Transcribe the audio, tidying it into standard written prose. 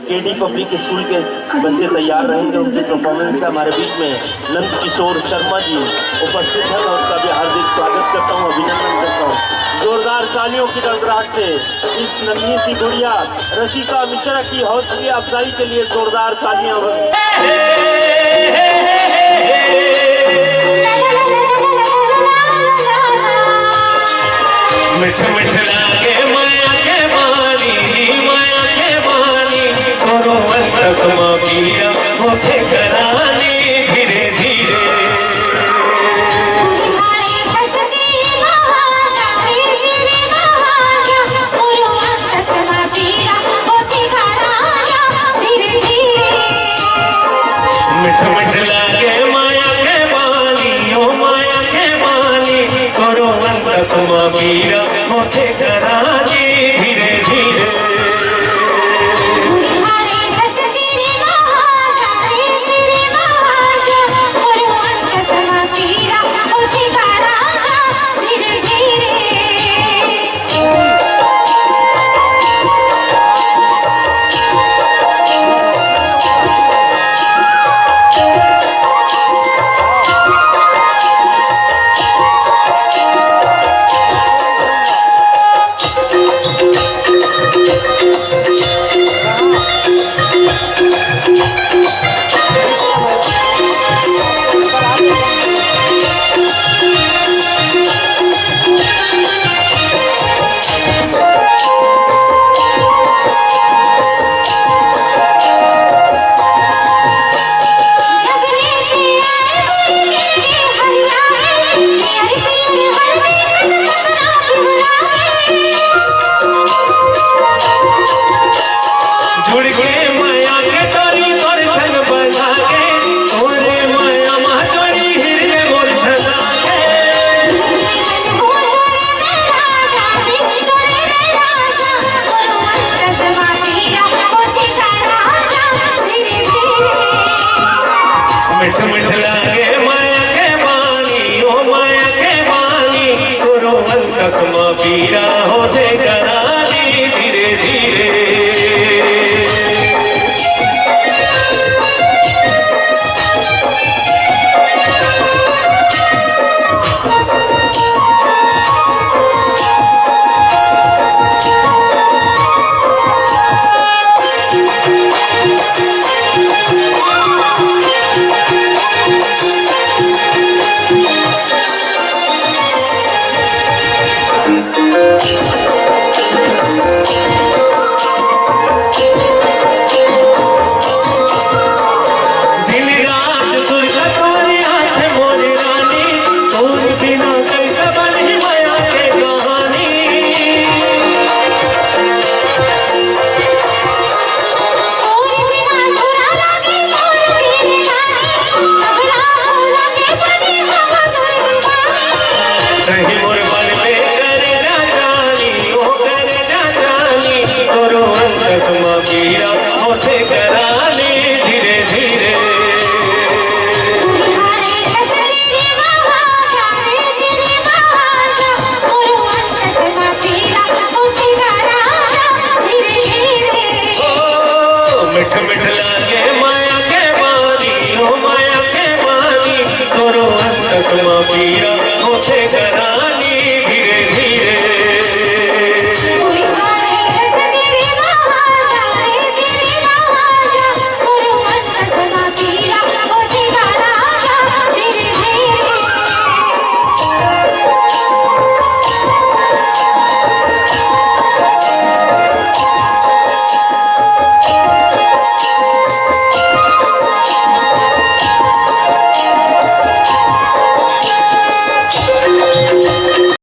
KD public school के बच्चे तैयार रहेंगे। उनकी परफॉर्मेंस हमारे बीच में नंद किशोर शर्मा जी उपस्थित हैं। मैं उनका भी हार्दिक स्वागत करता हूँ, अभिनंदन करता हूँ। जोरदार तालियों की गड़गड़ाहट से इस नन्ही सी गुड़िया रशिका मिश्रा की हौसला अफजाई के लिए जोरदार तालियां हो। धीरे धीरे मिठ मिठ लागे माया के बानी, ओ माया के बानी करो अंत मीरा मोछे करानी धीरे धीरे। मिठ मिठ लागे माया के बानी, ओ माया के बानी करो अंत मीरा होते करानी धीरे धीरे। मिठ मिठ लागे माया के बानी, ओ माया के बानी करो अंत मीरा होते करा।